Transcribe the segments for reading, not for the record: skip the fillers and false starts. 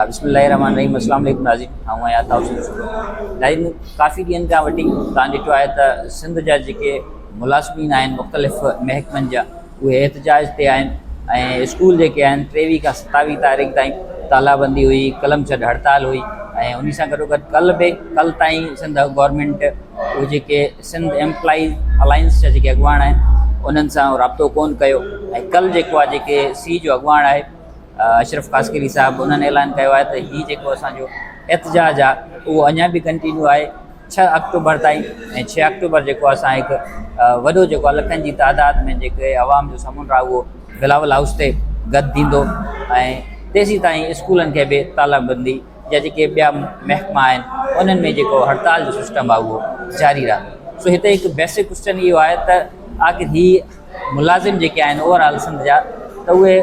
बिस्मिल्लाहिर्रहमानिर्रहीम। अस्सलाम वालेकुम नाज़रीन, आऊं आहियां ताउसीन शुक्र। नाज़रीन, काफ़ी ॾींहंनि खां वठी तव्हां ॾिठो आहे त सिंध जा जेके मुलाज़िमीन आहिनि मुख़्तलिफ़ महकमनि जा, उहे एहतिजाज ते आहिनि ऐं स्कूल जेके आहिनि 23 खां 27 तारीख़ ताईं तालाबंदी हुई, कलम छॾ हड़ताल हुई ऐं उन सां गॾोगॾु कल्ह ताईं सिंध गवर्नमेंट उहे जेके सिंध एम्प्लॉइज़ अलाइंस जा जेके अॻुवान आहिनि उन्हनि सां राब्तो कोन कयो ऐं कल्ह जेको आहे जेके सी जो अॻुवान आहे अशरफ कासकरी साहब, उन्होंने ऐलान किया है तो ये जो असो एहतजाज आहे वो अञा भी कंटिन्यू है 6 अक्टूबर ताईं। 6 अक्टूबर जो असां हिकु वॾो जेको लखनि जी तादाद में जेके आवाम जो समुंड आहे वो बिलावल हाउस ते गॾु थींदो ऐं तेसी ताईं स्कूलनि खे बि तालाबंदी या जेके ॿिया महकमा आहिनि उन्हनि में जेको हड़ताल जो सिस्टम आहे उहो जारी रहे। सो हिते हिकु बेसिक क्वेश्चन इहो आहे त आख़िर ही मुलाज़िम जेके आहिनि ओवरऑल सिंध जा तो उहे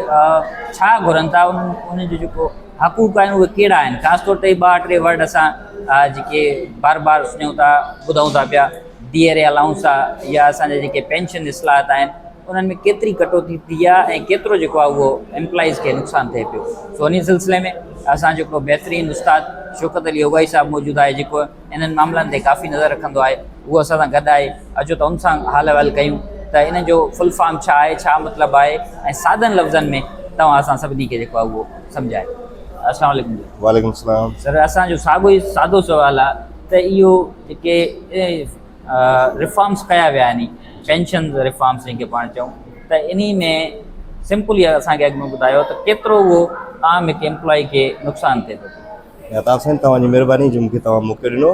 छा घुरनि था, उन जो जेको हक़ूक़ आहिनि उहे कहिड़ा आहिनि। ख़ासि तौर ते 2-3 वर्ड असां जेके बार बार सुञूं था ॿुधूं था पिया, DRA अलाउंस आहे या असांजा जेके पेंशन इस्लाहत आहिनि उन्हनि में केतिरी कटौती थी आहे ऐं केतिरो जेको आहे उहो एम्प्लॉइज़ खे नुक़सानु थिए पियो। सो उन सिलसिले में असां जेको बहितरीनु उस्ताद शौकत अली ओवई साहब मौजूदु आहे जेको इन्हनि मामलनि ते काफ़ी नज़र रखंदो आहे, उहो असां सां गॾु आहे। अचो त उन सां हाल अहिवाल कयूं त इन जो फुल फॉर्म छा आहे, छा मतिलबु आहे ऐं सादनि लफ़्ज़नि में तव्हां असां सभिनी खे जेको आहे उहो सम्झाए। अस्सलाम वालेकुम। वालेकुम सलाम। सर, असांजो सादो सुवाल आहे त इहो जेके रिफॉर्म्स कया विया आहिनि, पेंशन रिफॉर्म्स जंहिंखे पाण चऊं, त इन में सिंपल इहा असांखे अॻु में ॿुधायो त केतिरो उहो आम हिकु एम्प्लॉय खे नुक़सानु थिए थो। तासीं तव्हांजी महिरबानी जो मूंखे तव्हां मौक़ो ॾिनो।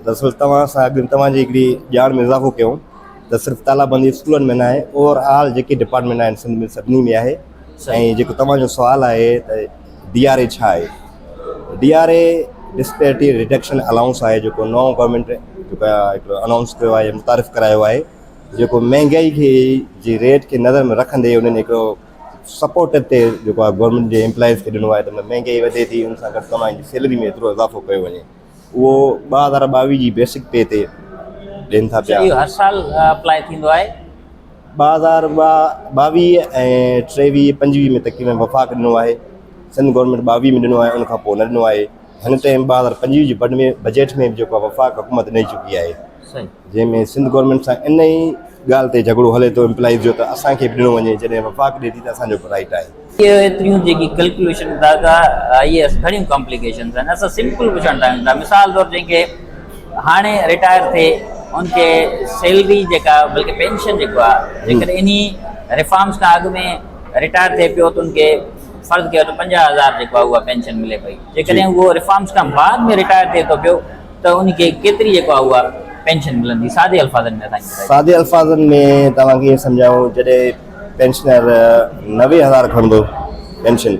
दरअसल तव्हां सां अॻु तव्हांजी हिकिड़ी ॼाण में इज़ाफ़ो कयूं त सिर्फ़ु तालाबंदी स्कूलनि में न आहे, ओवरऑल जेके डिपार्टमेंट आहिनि सिंध में सभिनी में आहे। ऐं जेको तव्हांजो सुवालु आहे त DRA छा आहे, DRA डिस्पैरिटी रिडक्शन अलाउंस आहे जेको नओं गवर्नमेंट जेको हिकिड़ो अनाउंस कयो आहे, मुतारिफ़ करायो आहे, जेको महांगाई खे जी रेट खे नज़र में रखंदे उन्हनि हिकिड़ो सपोर्ट ते जेको आहे गवर्नमेंट जे एम्प्लॉइज़ खे ॾिनो आहे त महांगाई वधे थी, उन सां गॾु तव्हांजी सैलरी में एतिरो इज़ाफ़ो कयो वञे। उहो 2022 जी बेसिक पे ते ॾियनि था पिया। हर साल अप्लाई थींदो आहे। 2022 ऐं 23-25 में तक़रीबन वफ़ाक़ ॾिनो आहे, सिंध गवर्नमेंट 22 में ॾिनो आहे, उनखां पोइ न ॾिनो आहे। हिन टाइम 2025 जी बजट में जेको आहे वफ़ाक़ हुकूमत ॾेई चुकी आहे, जंहिंमें सिंध गवर्नमेंट सां इन ई ॻाल्हि ते झगड़ो हले थो एम्प्लॉइज़ जो त असांखे बि ॾिनो वञे। जॾहिं वफ़ाक़ ॾिए थी त असांजो राइट आहे। ये एतिरियूं जेकी कैलकुलेशन था इहे घणियूं कॉम्प्लिकेशन्स आहिनि। असां सिंपल पुछणु चाहियूं था, मिसाल तौरु जंहिंखे हाणे रिटायर थिए उनखे सैलरी जेका बल्कि पेंशन जेको आहे जेकॾहिं इन रिफॉर्म्स खां अॻु में रिटायर थिए पियो त उनखे फ़र्ज़ु कयो त 50,000 जेको आहे उहा पेंशन मिले पई। जेकॾहिं उहो रिफॉर्म्स खां बाद में रिटायर थिए थो पियो त उनखे केतिरी जेको आहे उहा पेंशन मिलंदी? सादे अल्फाज़नि में सादे अल्फाज़नि में तव्हांखे ईअं सम्झाऊं, जॾहिं पेंशनर 90,000 खणंदो पेंशन,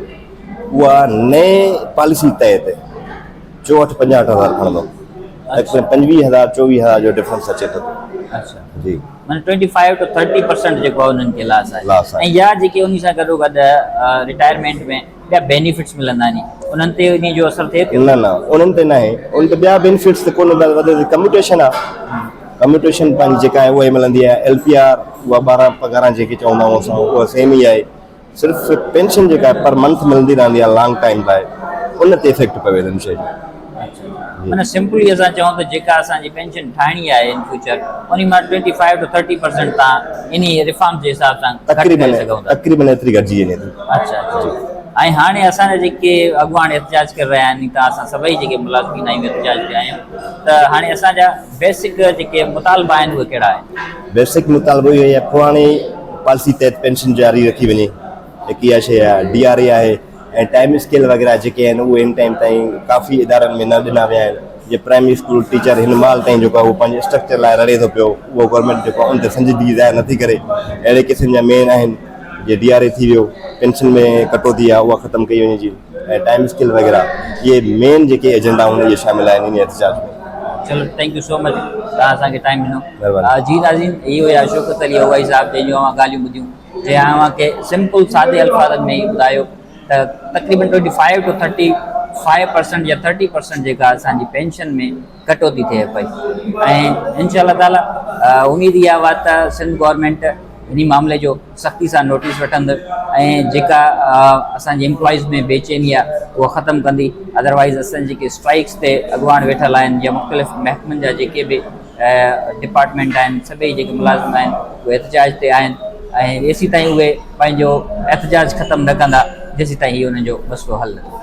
उहा नए पॉलिसी तहत 64-65,000 खणंदो। 25,000 24,000 जो डिफरेंस अचे थो। अच्छा जी, माना 25 to 30% जेको आहे उन्हनि खे लास आहे। ऐं या जेके उन सां गॾोगॾु रिटायरमेंट में ॿिया बेनिफिट्स मिलंदा आहिनि उन्हनि ते इन जो असरु थिए पियो? न उन्हनि ते न आहे, उन ते ॿिया बेनिफिट्स त कोन। वधे कम्यूटेशन आहे, कम्यूटेशन पंहिंजी जेका आहे उहा मिलंदी आहे। LPR उहा 12 पघार जेके चवंदा आहियूं असां, उहा सेम ई आहे। सिर्फ़ु पेंशन जेका आहे पर मंथ मिलंदी रहंदी आहे लॉन्ग टाइम लाइ, उन ते इफेक्ट पवे हिन शइ जो। माना सिंपली असां चऊं त जेका असांजी पेंशन ठाहिणी आहे इन फ्यूचर उन मां 25 to 30% तव्हां इन रिफॉर्म जे हिसाब सां तक़रीबन एतिरी घटिजी वञे थी। अच्छा। ऐं हाणे असांजा जेके अॻुवान एहतिजाज करे रहिया आहिनि त असां सभई जेके मुलाज़िमीन आहियूं एहतिजाज ते आहियूं, त हाणे असांजा बेसिक जेके मुतालबा आहिनि उहे कहिड़ा आहिनि? बेसिक मुतालबो इहो आहे पुराणी पॉलिसी तहत पेंशन जारी रखी वञे, हिकु इहा शइ आहे। DRA आहे ऐं टाइम स्केल वग़ैरह जेके आहिनि उहे इन टाइम ताईं काफ़ी इदारनि में न ॾिना विया आहिनि। जीअं प्राइमरी स्कूल टीचर हिन महिल ताईं जेको आहे उहो पंहिंजे स्ट्रक्चर लाइ रड़े थो पियो, उहो गवर्नमेंट जेको आहे उन ते संजीदगी ज़ाहिर नथी करे। अहिड़े क़िस्म जा मेन आहिनि, जीअं DRA थी वियो, पेंशन में कटौती आहे उहा ख़तमु कई वञे जी, ऐं टाइम स्केल वग़ैरह, इहे मेन जेके एजेंडा आहिनि इहे शामिल आहिनि इन एहतिजाज में। चलो, थैंक यू सो मच, तव्हां असांखे टाइम ॾिनो। जी नाज़रीन, इहो आहे शौकत अली ओवई साहब जंहिंजूं अवां ॻाल्हियूं ॿुधियूं, जंहिं अव्हांखे सिंपल सादे अल्फाज़नि में ई ॿुधायो त तक़रीबन 25 to 35% या 30% जेका असांजी पेंशन में कटौती थिए पई। ऐं इंशाअल्लाह ताला उम्मीद इहा हुआ त सिंध गवर्नमेंट इन मामले जो सख़्ती सां नोटिस वठंदड़ ऐं जेका असांजी एम्प्लॉइज़ में बेचैनी आहे उहा ख़तमु कंदी। अदरवाइज़ असांजी जेके स्ट्राइक्स ते अॻुवान वेठल आहिनि या मुख़्तलिफ़ महकमनि जा जेके बि डिपार्टमेंट आहिनि, सभई जेके मुलाज़िम आहिनि उहे एहतजाज ते आहिनि ऐं जेसीं ताईं उहे पंहिंजो एहतजाज ख़तमु न कंदा जेसीं ताईं इहो उन्हनि जो मसइलो हल न थींदो।